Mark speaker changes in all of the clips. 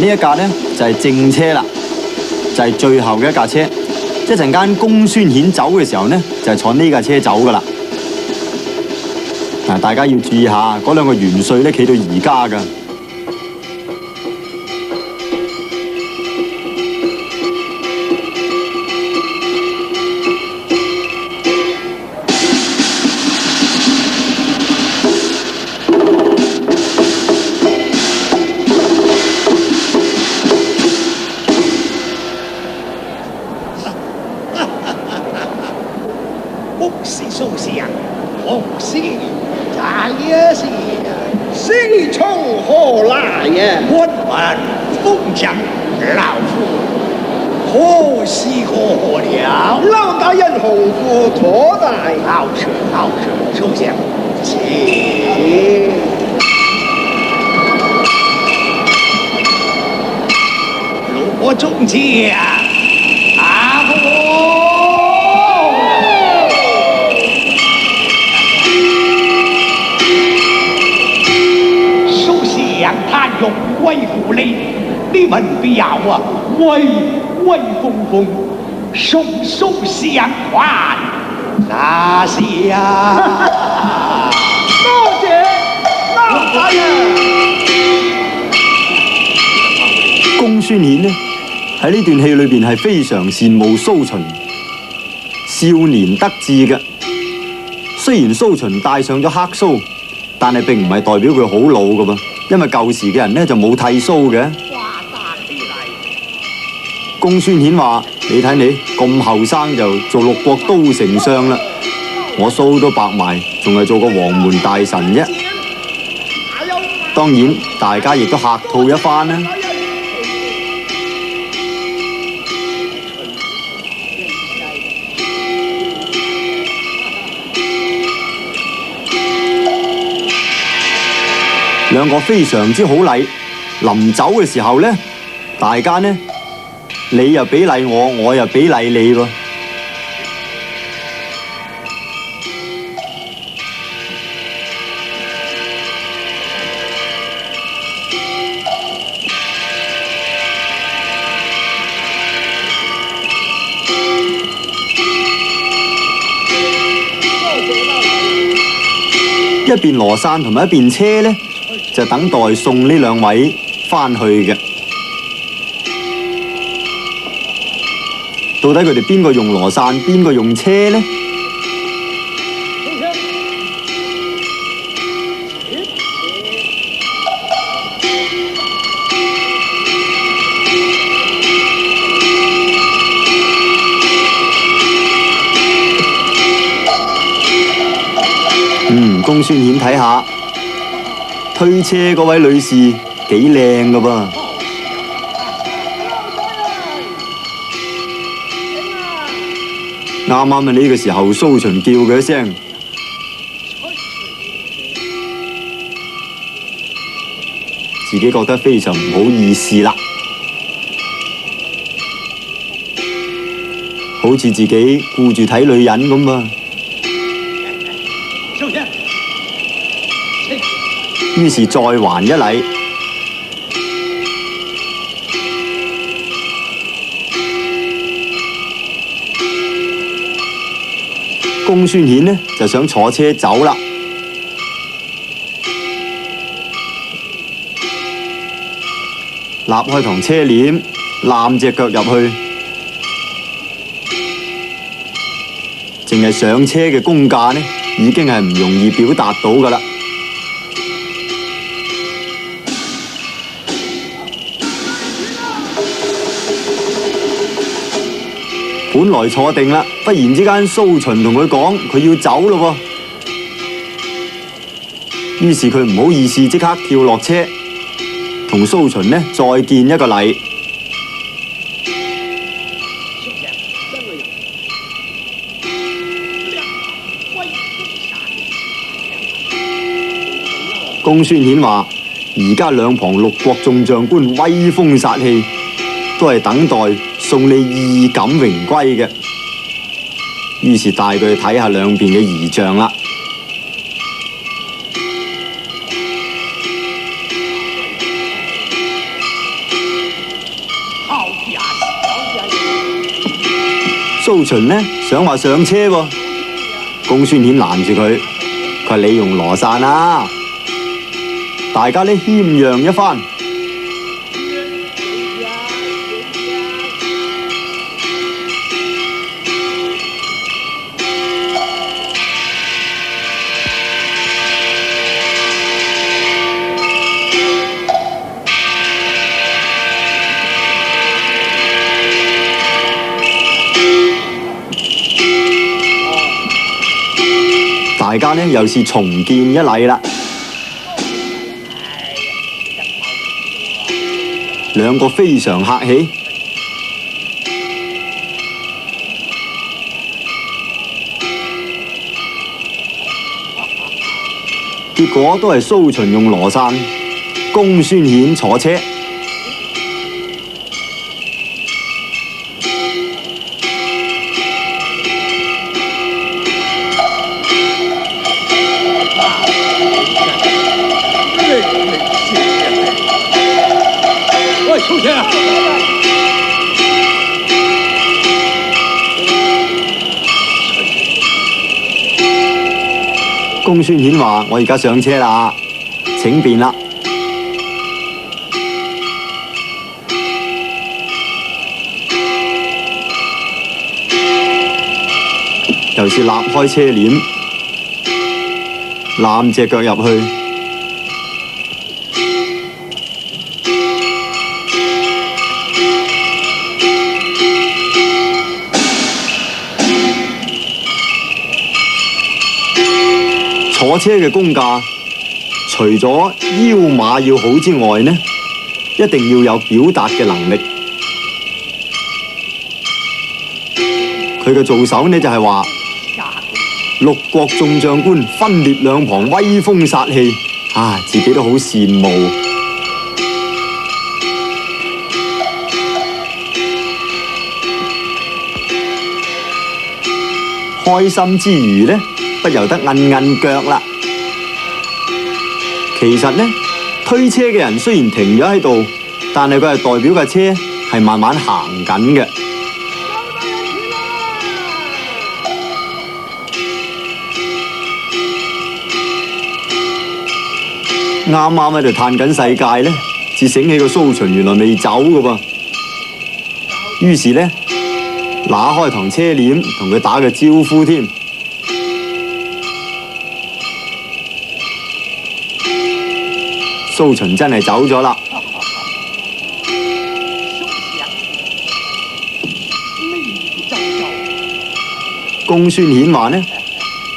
Speaker 1: 呢一架呢，就係正車啦，就係最後嘅一架車。一陣間公孫顯走嘅時候呢，就係坐呢架車走噶啦。嗱，大家要注意下，嗰兩個元帥咧企到而家噶。
Speaker 2: 恭喜宋相，恭喜！在也是喜从何来呀？问问封将老夫，何喜何贺了？
Speaker 3: 老大人洪福托带，
Speaker 2: 好事好事，首相，请。罗中将，阿伯。他用威护你们不要啊！威风风，双手相还，那些啊！
Speaker 3: 老姐，老大人。
Speaker 1: 公孫顯呢喺呢段戲裏邊係非常羨慕蘇秦，少年得志嘅。雖然蘇秦戴上咗黑鬚，但係並唔係代表佢好老㗎噃。因為舊時嘅人呢就冇剃鬚嘅。公孫顯話：你睇你咁後生就做六國都丞相啦，我鬚都白埋，仲係做個黃門大臣啫。當然，大家亦都客套一番啦。兩個非常之好禮，臨走嘅時候呢，大家呢，你又俾禮我，我又俾禮你喎。一邊羅傘同埋一邊車呢，就等待送呢兩位返去嘅。到底佢哋邊個用羅傘，邊個用車呢？公孫顯睇下。推車嗰位女士幾靚噶噃，啱啱啊呢個時候蘇秦叫佢一聲，自己覺得非常唔好意思啦，好似自己顧住睇女人咁啊。於是再還一禮。公孫顯呢就想坐車走啦，立開堂車簾，攬隻腳入去，淨係上車嘅工價呢，已經係唔容易表達到㗎啦。本來坐定啦，忽然之間蘇秦同佢講佢要走咯喎，於是佢唔好意思，即刻跳落車，同蘇秦呢再見一個禮。公孫顯話：而家兩旁六國眾將官威風殺氣，都係等待送你衣錦榮歸嘅。於是帶佢去睇下兩邊嘅儀仗啦。蘇秦呢想話上車喎，公孫顯攔住佢，佢話你用羅傘啊！大家呢謙讓一番。大家呢又是重見一禮啦，兩個非常客氣。結果都係蘇秦用羅傘，公孫顯坐車。
Speaker 2: 出去！
Speaker 1: 公孫顯話：我而家上車啦，請便啦。又是立開車簾，攬隻腳入去。坐車嘅功架，除咗腰馬要好之外呢，一定要有表達嘅能力。佢嘅做手呢就係話，六國眾將官分列兩旁，威風殺氣，自己都好羨慕。開心之餘呢，不由得摁摁腳啦。其實呢，推車嘅人雖然停咗喺度，但係佢係代表架車係慢慢行緊嘅。啱啱喺度嘆緊世界呢，至醒起個蘇秦原來未走㗎噃。於是呢，拿開堂車簾同佢打個招呼添。蘇秦真係走咗啦。公孫顯話呢，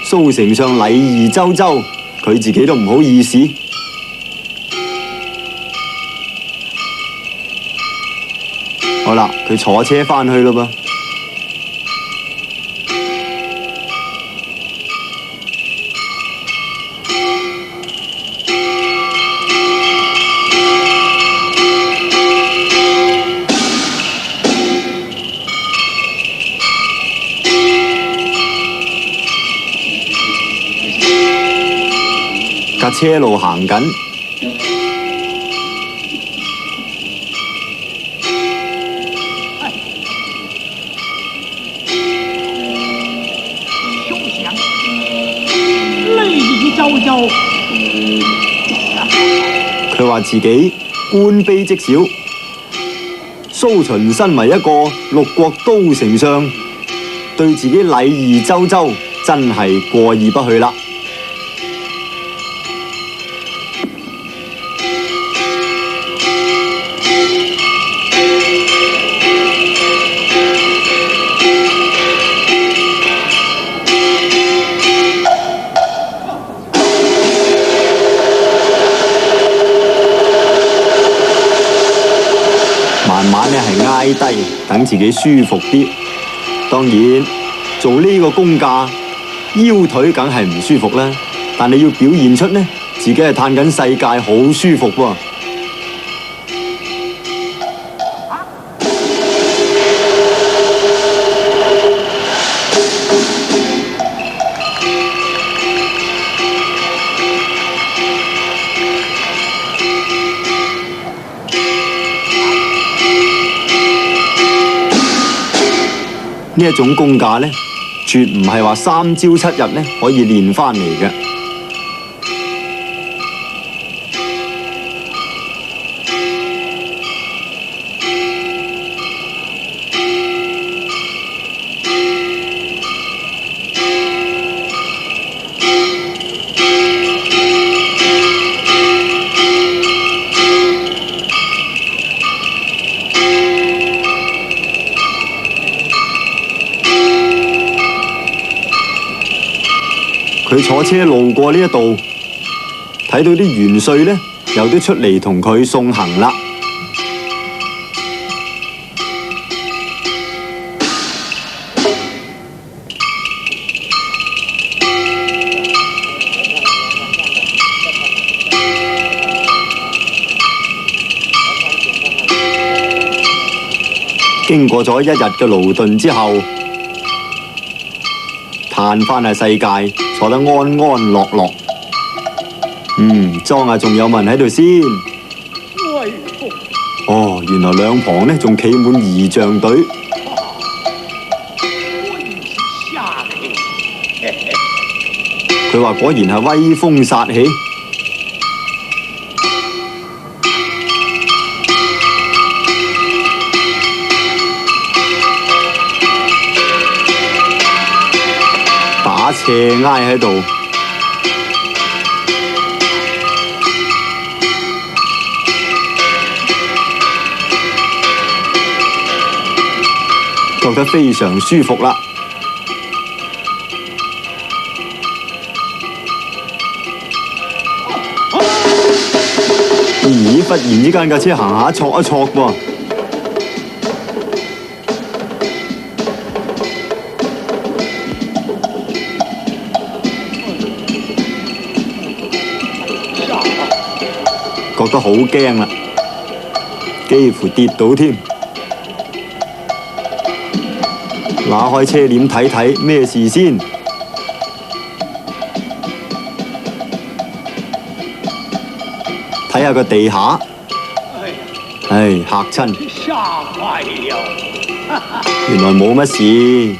Speaker 1: 蘇丞相禮儀周周，佢自己都唔好意思。好啦，佢坐車返去咯噃。架車路行緊，佢話自己官卑職小，蘇秦身為一個六國都丞相，對自己禮儀周周，真係過意不去啦。慢慢咧係挨低，等自己舒服啲。當然做呢個功架，腰腿梗係唔舒服啦。但你要表現出呢，自己係嘆緊世界好舒服喎。呢一種功架呢，絕唔係話3朝7日呢可以練翻嚟嘅。佢坐車路過呢一度，睇到啲元帥呢，又都出嚟同佢送行啦。經過咗一日嘅勞頓之後，嘆翻下世界，坐得安安樂樂。莊下仲有冇人喺度先？
Speaker 3: 威風。
Speaker 1: 哦，原來兩旁呢仲企滿儀仗隊。佢話果然係威風殺氣。打斜挨喺度，覺得非常舒服啦。咦！忽然之間架車行下挫一挫喎。覺得好驚啦，幾乎跌倒添。打開車簾睇睇咩事先，睇下個地下，唉，嚇親，
Speaker 3: 嚇壞了。
Speaker 1: 原來冇乜事。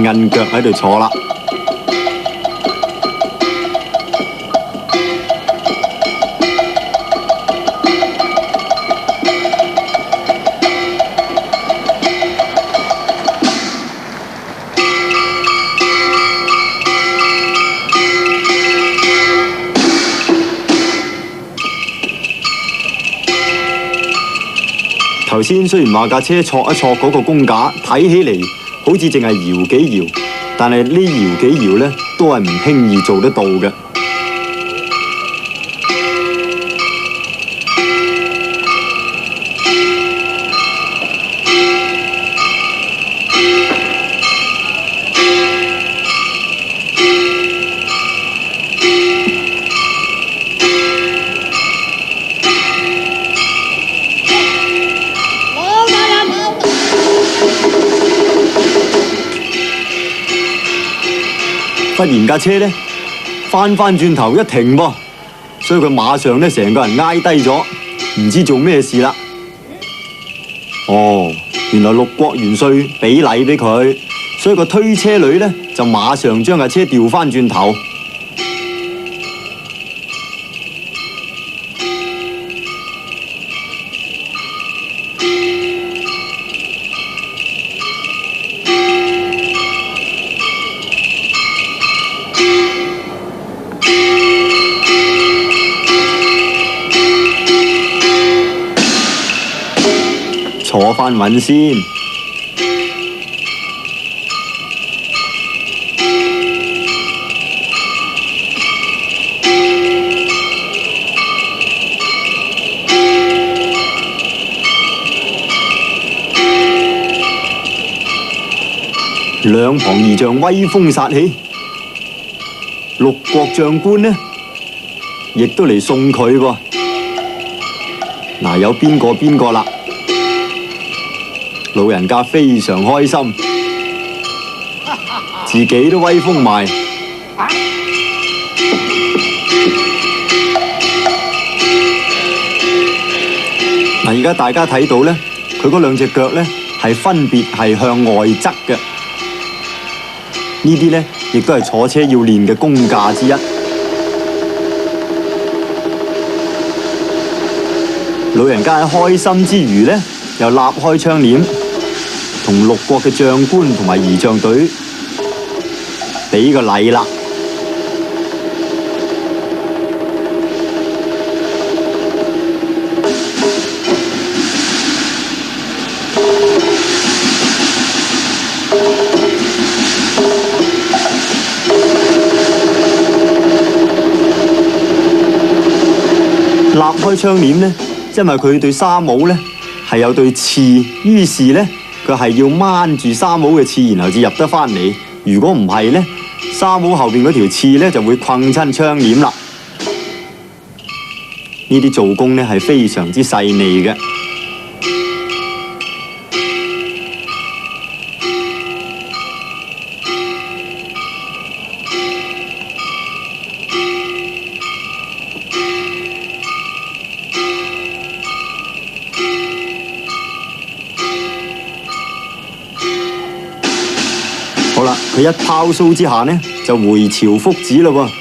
Speaker 1: 韌腳喺度坐啦。頭先雖然話架車挫一挫嗰個工架，睇起嚟好似淨係搖幾搖，但係呢搖幾搖呢，都係唔輕易做得到嘅。忽然架車呢，翻轉頭一停噃，所以佢馬上呢成個人挨低咗，唔知做咩事啦。哦，原來六國元帥俾禮俾佢，所以個推車女呢就馬上將架車調翻轉頭。坐翻穩先，兩旁儀仗威風殺氣，六國將官呢，亦都嚟送佢喎。嗱，有邊個啦？老人家非常開心，自己都威風埋。嗱，而家大家睇到呢，佢嗰兩隻腳呢，係分別係向外側嘅。呢啲呢，亦都係坐車要練嘅功架之一。老人家喺開心之餘呢，又立開窗簾，同六國嘅將官同埋儀仗隊俾個禮啦。立開窗簾呢，因為佢對紗帽呢係有對刺，於是呢，佢係要掹住紗帽嘅刺，然後至入得返嚟。如果唔係呢，紗帽後邊嗰條刺呢就會困親窗簾啦。呢啲做工呢係非常之細膩嘅。好啦，佢一拋鬚之下呢，就回朝復旨咯喎。